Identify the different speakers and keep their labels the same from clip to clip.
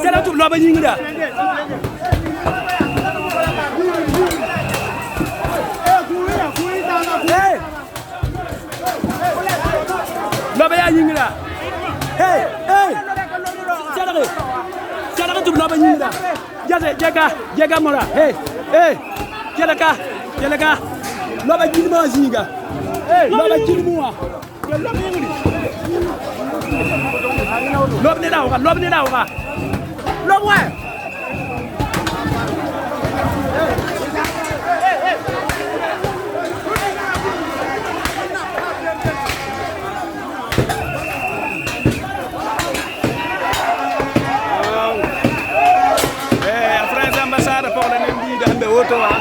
Speaker 1: c'est la tout lo ba nyingi da lo ba ya nyingi da c'est la tout lo ba nyingi da jaga mora jelaka lo ba nyingi ma zinga lo ba nyingi mo lobni daw ka lob wa France ambassade pour le ndi gambe woto wa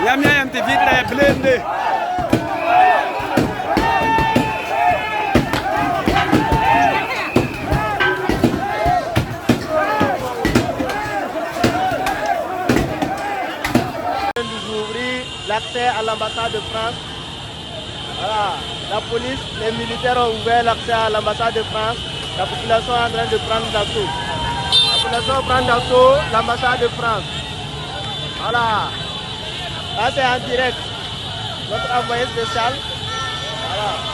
Speaker 1: yam te vitre blende
Speaker 2: l'accès à l'ambassade de France. Voilà, la police, les militaires ont ouvert l'accès à l'ambassade de France. La population est en train de prendre d'assaut. La population prend d'assaut l'ambassade de France. Voilà, là c'est en direct. Notre envoyé spécial. Voilà.